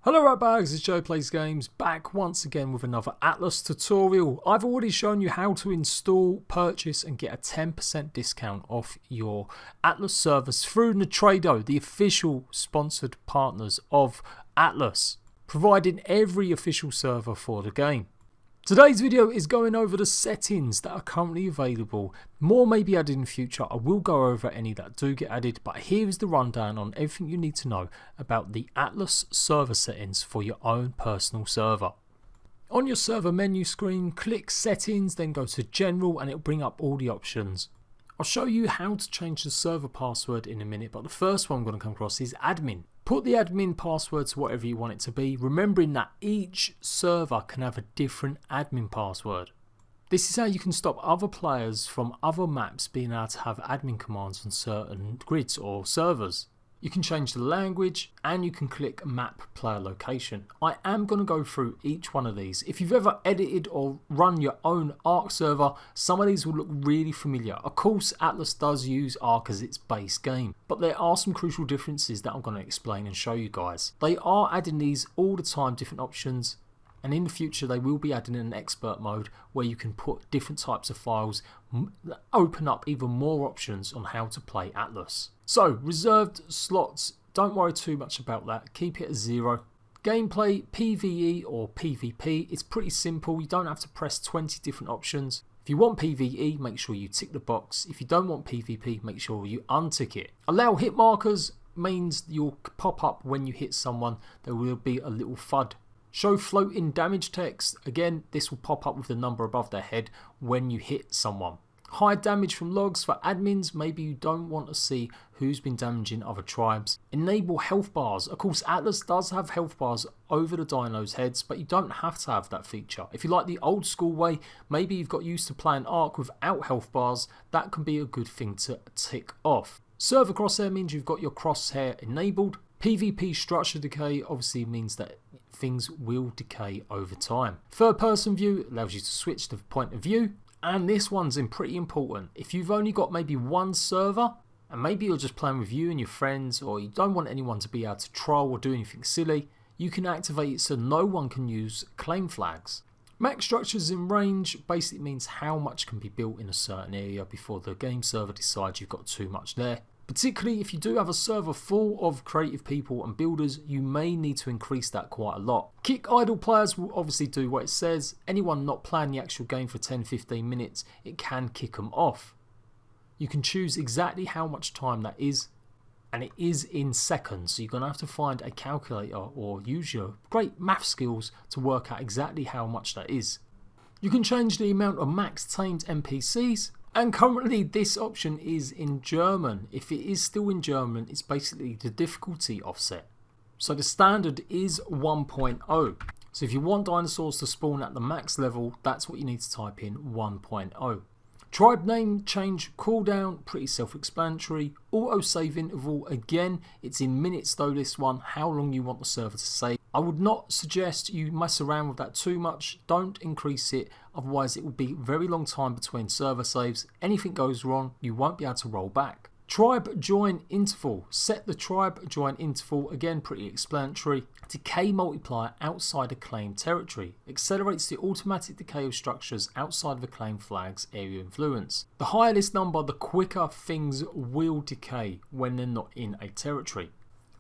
Hello Ratbags, it's Joe Plays Games, back once again with another Atlas tutorial. I've already shown you how to install, purchase and get a 10% discount off your Atlas servers through Nitrado, the official sponsored partners of Atlas, providing every official server for the game. Today's video is going over the settings that are currently available. More may be added in future. I will go over any that do get added, but here is the rundown on everything you need to know about the Atlas server settings for your own personal server. On your server menu screen, click Settings, then go to General and it will bring up all the options. I'll show you how to change the server password in a minute, but the first one I'm going to come across is admin. Put the admin password to whatever you want it to be, remembering that each server can have a different admin password. This is how you can stop other players from other maps being able to have admin commands on certain grids or servers. You can change the language and you can click map player location. I am going to go through each one of these. If you've ever edited or run your own Ark server, some of these will look really familiar. Of course, Atlas does use Ark as its base game, but there are some crucial differences that I'm going to explain and show you guys. They are adding these all the time, different options, and in the future they will be adding an expert mode where you can put different types of files, open up even more options on how to play Atlas. So, reserved slots, don't worry too much about that, keep it at 0. Gameplay, PvE or PvP, it's pretty simple, you don't have to press 20 different options. If you want PvE, make sure you tick the box. If you don't want PvP, make sure you untick it. Allow hit markers means you'll pop up when you hit someone, there will be a little FUD. Show floating damage text, again this will pop up with the number above their head when you hit someone. Hide damage from logs for admins, maybe you don't want to see who's been damaging other tribes. Enable health bars, of course Atlas does have health bars over the dinos heads, but you don't have to have that feature. If you like the old school way, maybe you've got used to playing Ark without health bars, that can be a good thing to tick off. Server crosshair means you've got your crosshair enabled. PvP structure decay obviously means that things will decay over time. Third person view allows you to switch the point of view. And this one's pretty important. If you've only got maybe one server, and maybe you're just playing with you and your friends, or you don't want anyone to be able to troll or do anything silly, you can activate it so no one can use claim flags. Max structures in range basically means how much can be built in a certain area before the game server decides you've got too much there. Particularly if you do have a server full of creative people and builders, you may need to increase that quite a lot. Kick idle players will obviously do what it says. Anyone not playing the actual game for 10-15 minutes, it can kick them off. You can choose exactly how much time that is, and it is in seconds, so you're going to have to find a calculator or use your great math skills to work out exactly how much that is. You can change the amount of max tamed NPCs. And currently this option is in German. If it is still in German, it's basically the difficulty offset. So the standard is 1.0. So if you want dinosaurs to spawn at the max level, that's what you need to type in, 1.0. Tribe name change cooldown, pretty self-explanatory. Auto save interval, again, it's in minutes though this one, how long you want the server to save. I would not suggest you mess around with that too much, don't increase it, otherwise it will be a very long time between server saves. Anything goes wrong, you won't be able to roll back. Tribe join interval, set the tribe join interval, again pretty explanatory. Decay multiplier outside a claimed territory, accelerates the automatic decay of structures outside of a claimed flag's area influence. The higher this number, the quicker things will decay when they're not in a territory.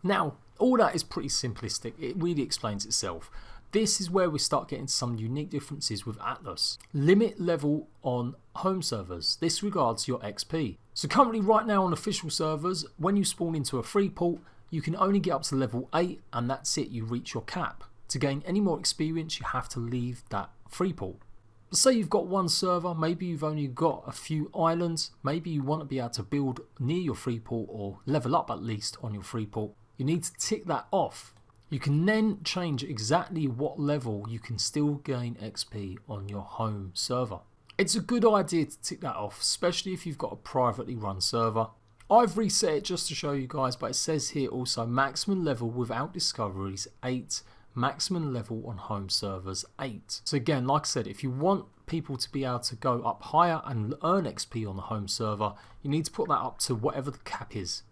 Now, all that is pretty simplistic, it really explains itself. This is where we start getting some unique differences with Atlas. Limit level on home servers. This regards your XP. So currently right now on official servers, when you spawn into a free port, you can only get up to level 8 and that's it, you reach your cap. To gain any more experience, you have to leave that free port. But say you've got one server, maybe you've only got a few islands, maybe you want to be able to build near your free port or level up at least on your free port. You need to tick that off. You can then change exactly what level you can still gain XP on your home server. It's a good idea to tick that off, especially if you've got a privately run server. I've reset it just to show you guys, but it says here also maximum level without discoveries 8, maximum level on home servers 8. So again, like I said, if you want people to be able to go up higher and earn XP on the home server, you need to put that up to whatever the cap is.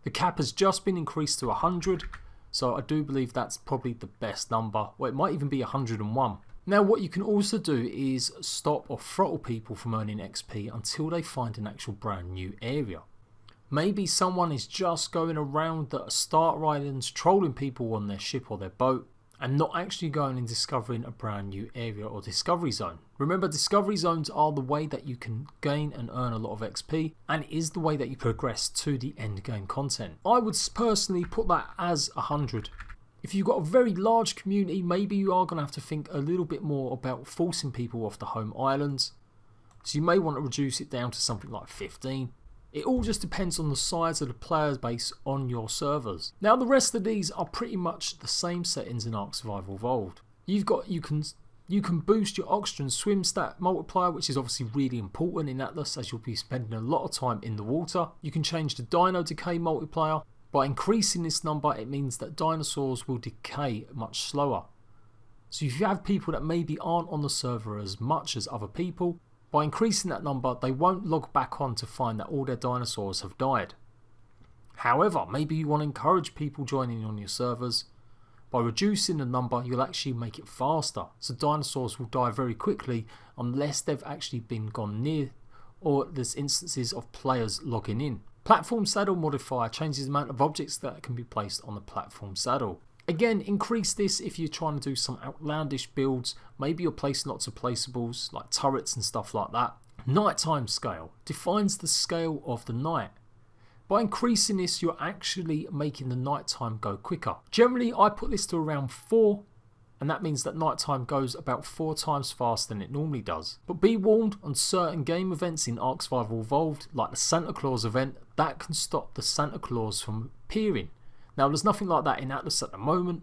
The cap has just been increased to 100. So I do believe that's probably the best number, or it might even be 101. Now what you can also do is stop or throttle people from earning XP until they find an actual brand new area. Maybe someone is just going around the starter islands trolling people on their ship or their boat and not actually going and discovering a brand new area or discovery zone. Remember, discovery zones are the way that you can gain and earn a lot of XP, and it is the way that you progress to the end game content. I would personally put that as 100. If you've got a very large community, maybe you are going to have to think a little bit more about forcing people off the home islands. So you may want to reduce it down to something like 15. It all just depends on the size of the player base on your servers. Now the rest of these are pretty much the same settings in Ark Survival Evolved. You can boost your oxygen swim stat multiplier, which is obviously really important in Atlas as you'll be spending a lot of time in the water. You can change the Dino Decay Multiplier. By increasing this number, it means that dinosaurs will decay much slower. So if you have people that maybe aren't on the server as much as other people, by increasing that number, they won't log back on to find that all their dinosaurs have died. However, maybe you want to encourage people joining on your servers. By reducing the number, you'll actually make it faster, so dinosaurs will die very quickly unless they've actually been gone near or there's instances of players logging in. Platform Saddle Modifier changes the amount of objects that can be placed on the platform saddle. Again, increase this if you're trying to do some outlandish builds. Maybe you're placing lots of placeables like turrets and stuff like that. Nighttime scale defines the scale of the night. By increasing this, you're actually making the nighttime go quicker. Generally, I put this to around 4, and that means that nighttime goes about 4 times faster than it normally does. But be warned, on certain game events in Ark Survival Evolved, like the Santa Claus event, that can stop the Santa Claus from appearing. Now there's nothing like that in Atlas at the moment,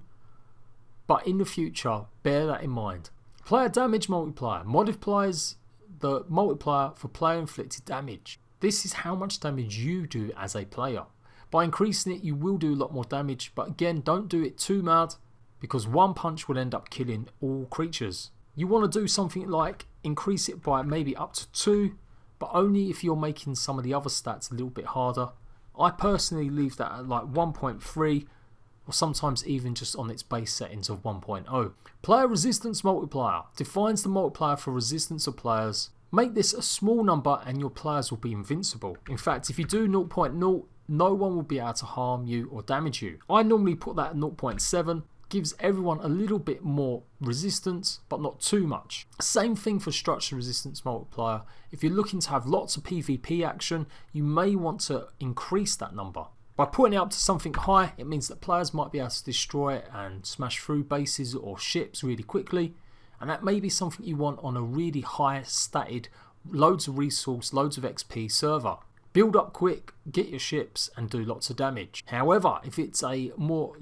but in the future, bear that in mind. Player Damage Multiplier modifies the multiplier for player inflicted damage. This is how much damage you do as a player. By increasing it, you will do a lot more damage, but again, don't do it too mad, because one punch will end up killing all creatures. You want to do something like increase it by maybe up to 2, but only if you're making some of the other stats a little bit harder. I personally leave that at like 1.3, or sometimes even just on its base settings of 1.0. Player Resistance Multiplier defines the multiplier for resistance of players. Make this a small number and your players will be invincible. In fact, if you do 0.0, no one will be able to harm you or damage you. I normally put that at 0.7. Gives everyone a little bit more resistance, but not too much. Same thing for Structure Resistance Multiplier. If you're looking to have lots of PvP action, you may want to increase that number. By putting it up to something high, it means that players might be able to destroy and smash through bases or ships really quickly, and that may be something you want on a really high statted, loads of resource, loads of XP server. Build up quick, get your ships and do lots of damage. However, if it's a more,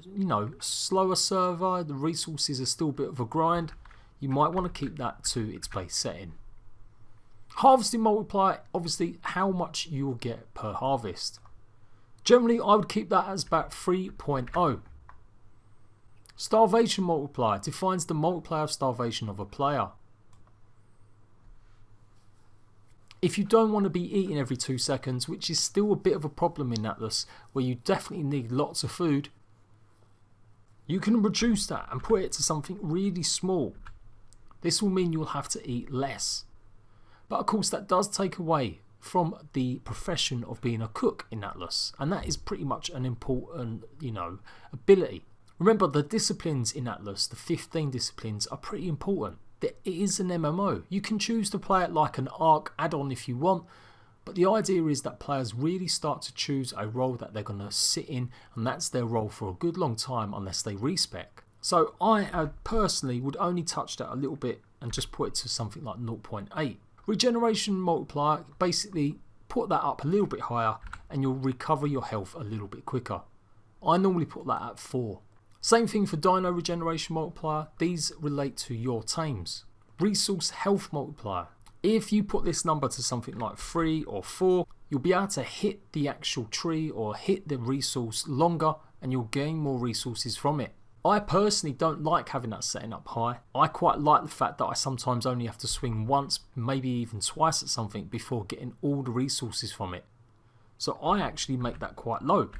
slower server, the resources are still a bit of a grind, you might want to keep that to its base setting. Harvesting Multiplier, obviously how much you'll get per harvest. Generally, I would keep that as about 3.0. Starvation Multiplier defines the multiplier of starvation of a player. If you don't want to be eating every 2 seconds, which is still a bit of a problem in Atlas, where you definitely need lots of food, you can reduce that and put it to something really small. This will mean you'll have to eat less. But of course that does take away from the profession of being a cook in Atlas, and that is pretty much an important, ability. Remember, the disciplines in Atlas, the 15 disciplines, are pretty important. It is an MMO. You can choose to play it like an Ark add-on if you want, but the idea is that players really start to choose a role that they're going to sit in, and that's their role for a good long time unless they respec. So I personally would only touch that a little bit and just put it to something like 0.8. Regeneration Multiplier, basically put that up a little bit higher and you'll recover your health a little bit quicker. I normally put that at 4. Same thing for Dino Regeneration Multiplier, these relate to your tames. Resource Health Multiplier. If you put this number to something like 3 or 4, you'll be able to hit the actual tree or hit the resource longer and you'll gain more resources from it. I personally don't like having that setting up high. I quite like the fact that I sometimes only have to swing once, maybe even twice at something before getting all the resources from it. So I actually make that quite low.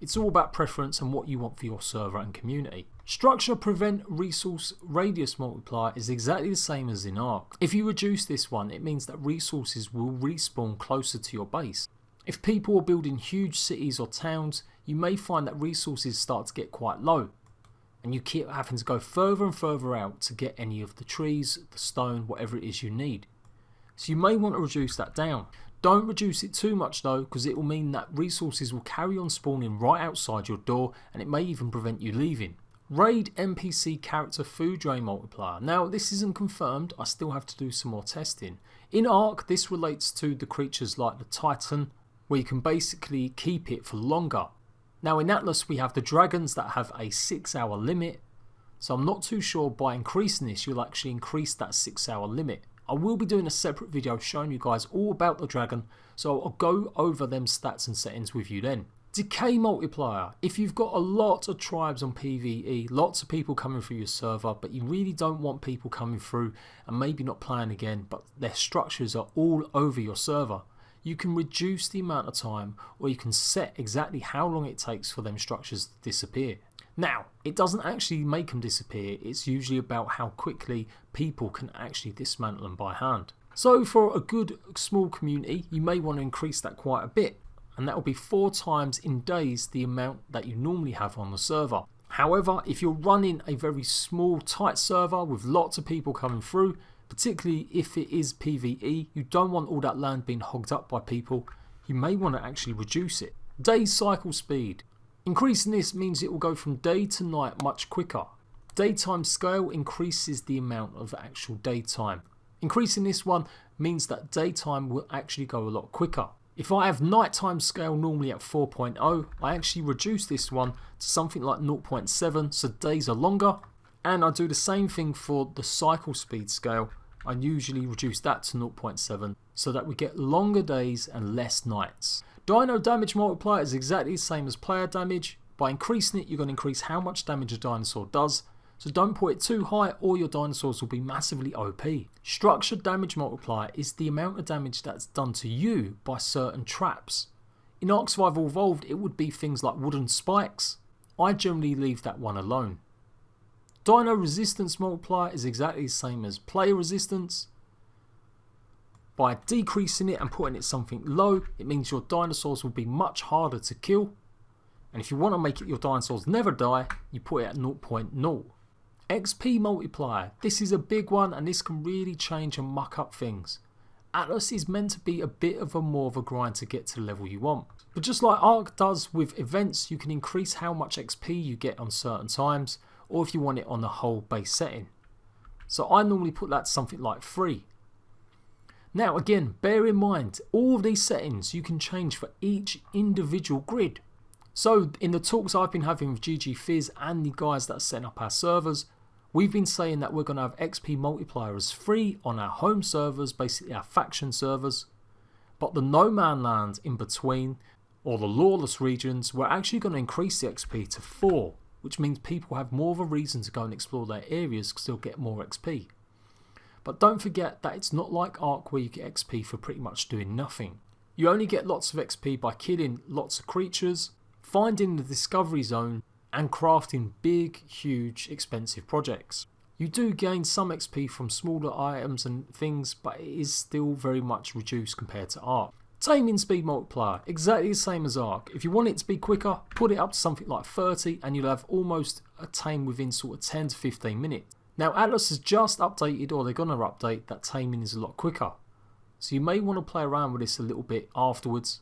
It's all about preference and what you want for your server and community. Structure Prevent Resource Radius Multiplier is exactly the same as in Ark. If you reduce this one, it means that resources will respawn closer to your base. If people are building huge cities or towns, you may find that resources start to get quite low, and you keep having to go further and further out to get any of the trees, the stone, whatever it is you need. So you may want to reduce that down. Don't reduce it too much though, because it will mean that resources will carry on spawning right outside your door, and it may even prevent you leaving. Raid NPC Character Food Drain Multiplier. Now this isn't confirmed, I still have to do some more testing. In Ark this relates to the creatures like the Titan, where you can basically keep it for longer. Now in Atlas we have the dragons that have a 6-hour limit, so I'm not too sure by increasing this you'll actually increase that 6-hour limit. I will be doing a separate video showing you guys all about the dragon, so I'll go over them stats and settings with you then. Decay Multiplier. If you've got a lot of tribes on PvE, lots of people coming through your server, but you really don't want people coming through and maybe not playing again, but their structures are all over your server, you can reduce the amount of time, or you can set exactly how long it takes for them structures to disappear. Now, it doesn't actually make them disappear, it's usually about how quickly people can actually dismantle them by hand. So for a good small community, you may want to increase that quite a bit, and that will be 4 times in days the amount that you normally have on the server. However, if you're running a very small tight server with lots of people coming through, particularly if it is PvE, you don't want all that land being hogged up by people, you may want to actually reduce it. Day cycle speed. Increasing this means it will go from day to night much quicker. Daytime scale increases the amount of actual daytime. Increasing this one means that daytime will actually go a lot quicker. If I have nighttime scale normally at 4.0, I actually reduce this one to something like 0.7, so days are longer. And I do the same thing for the cycle speed scale. I usually reduce that to 0.7 so that we get longer days and less nights. Dino Damage Multiplier is exactly the same as player damage. By increasing it, you're going to increase how much damage a dinosaur does. So don't put it too high or your dinosaurs will be massively OP. Structured Damage Multiplier is the amount of damage that's done to you by certain traps. In Ark Survival Evolved, it would be things like wooden spikes. I generally leave that one alone. Dino Resistance Multiplier is exactly the same as player resistance. By decreasing it and putting it something low, it means your dinosaurs will be much harder to kill. And if you want to make it your dinosaurs never die, you put it at 0.0. XP Multiplier. This is a big one and this can really change and muck up things. Atlas is meant to be a bit of a more of a grind to get to the level you want. But just like Ark does with events, you can increase how much XP you get on certain times, or if you want it on the whole base setting. So I normally put that to something like 3. Now again, bear in mind, all of these settings you can change for each individual grid. So in the talks I've been having with GG Fizz and the guys that are setting up our servers, we've been saying that we're going to have XP Multiplier as 3 on our home servers, basically our faction servers. But the no man land in between, or the lawless regions, we're actually going to increase the XP to 4, which means people have more of a reason to go and explore their areas because they'll get more XP. But don't forget that it's not like Ark where you get XP for pretty much doing nothing. You only get lots of XP by killing lots of creatures, finding the discovery zone, and crafting big, huge, expensive projects. You do gain some XP from smaller items and things, but it is still very much reduced compared to Ark. Taming Speed Multiplier, exactly the same as Ark. If you want it to be quicker, put it up to something like 30 and you'll have almost a tame within sort of 10 to 15 minutes. Now Atlas has just updated, or they're going to update, that taming is a lot quicker. So you may want to play around with this a little bit afterwards.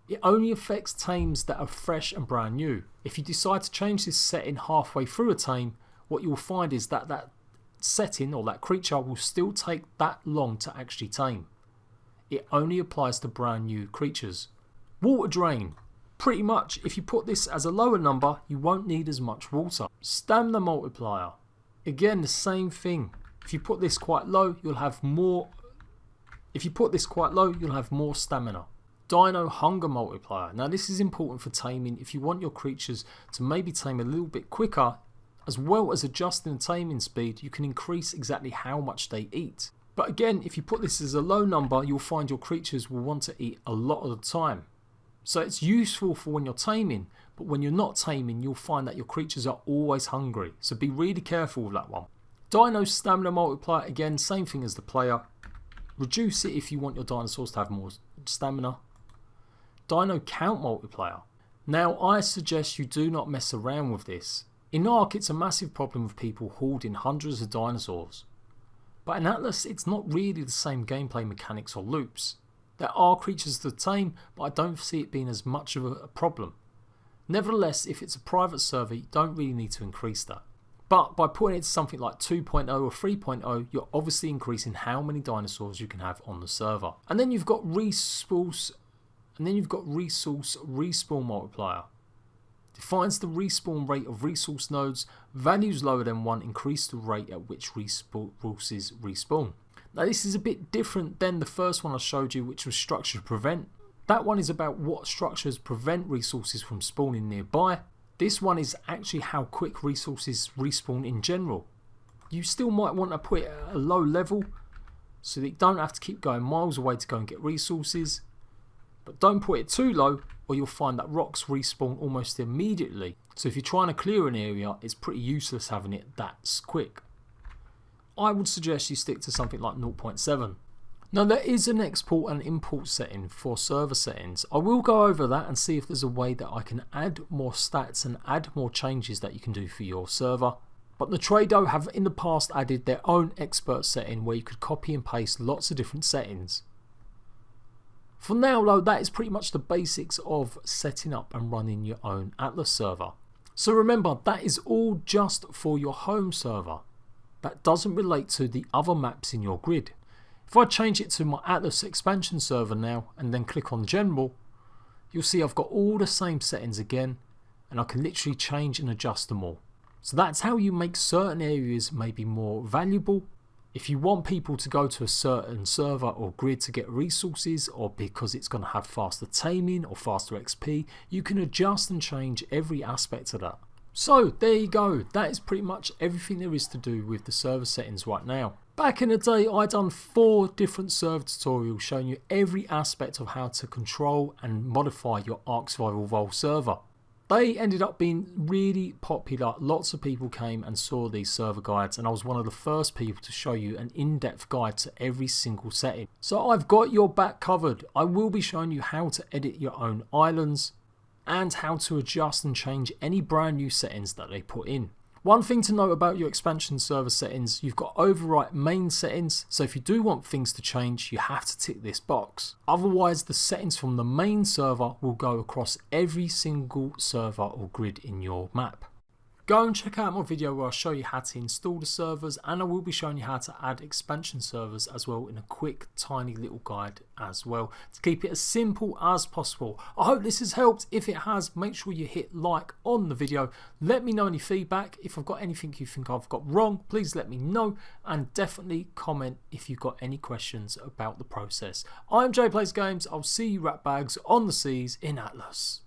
It only affects tames that are fresh and brand new. If you decide to change this setting halfway through a tame, what you'll find is that that setting or that creature will still take that long to actually tame. It only applies to brand new creatures. Water Drain. Pretty much, if you put this as a lower number, you won't need as much water. Stamina Multiplier. Again, the same thing. If you put this quite low, you'll have more. If you put this quite low, you'll have more stamina. Dino Hunger Multiplier. Now this is important for taming. If you want your creatures to maybe tame a little bit quicker, as well as adjusting the taming speed, you can increase exactly how much they eat. But again, if you put this as a low number, you'll find your creatures will want to eat a lot of the time. So it's useful for when you're taming, but when you're not taming, you'll find that your creatures are always hungry. So be really careful with that one. Dino Stamina Multiplier, again, same thing as the player. Reduce it if you want your dinosaurs to have more stamina. Dino Count Multiplier. Now I suggest you do not mess around with this. In Ark it's a massive problem with people hoarding hundreds of dinosaurs. But in Atlas it's not really the same gameplay mechanics or loops. There are creatures to tame, but I don't see it being as much of a problem. Nevertheless, if it's a private server you don't really need to increase that. But by putting it to something like 2.0 or 3.0, you're obviously increasing how many dinosaurs you can have on the server. And then you've got resource respawn multiplier. Defines the respawn rate of resource nodes. Values lower than 1 increase the rate at which resources respawn. Now this is a bit different than the first one I showed you, which was structure prevent. That one is about what structures prevent resources from spawning nearby. This one is actually how quick resources respawn in general. You still might want to put it at a low level so that you don't have to keep going miles away to go and get resources. But don't put it too low or you'll find that rocks respawn almost immediately. So if you're trying to clear an area, it's pretty useless having it that quick. I would suggest you stick to something like 0.7. Now there is an export and import setting for server settings. I will go over that and see if there's a way that I can add more stats and add more changes that you can do for your server. But the Trado have in the past added their own expert setting where you could copy and paste lots of different settings. For now though, that is pretty much the basics of setting up and running your own Atlas server. So remember, that is all just for your home server. That doesn't relate to the other maps in your grid. If I change it to my Atlas expansion server now and then click on general, you'll see I've got all the same settings again and I can literally change and adjust them all. So that's how you make certain areas maybe more valuable. If you want people to go to a certain server or grid to get resources, or because it's going to have faster taming or faster XP, you can adjust and change every aspect of that. So there you go, that is pretty much everything there is to do with the server settings right now. Back in the day I done 4 different server tutorials showing you every aspect of how to control and modify your Ark Survival Evolved server. They ended up being really popular. Lots of people came and saw these server guides and I was one of the first people to show you an in-depth guide to every single setting. So I've got your back covered. I will be showing you how to edit your own islands and how to adjust and change any brand new settings that they put in. One thing to note about your expansion server settings, you've got Overwrite main settings, so if you do want things to change you have to tick this box. Otherwise the settings from the main server will go across every single server or grid in your map. Go and check out my video where I'll show you how to install the servers, and I will be showing you how to add expansion servers as well in a quick tiny little guide as well to keep it as simple as possible. I hope this has helped. If it has, make sure you hit like on the video. Let me know any feedback. If I've got anything you think I've got wrong, please let me know, and definitely comment if you've got any questions about the process. I'm Jay Plays Games. I'll see you rat bags on the seas in Atlas.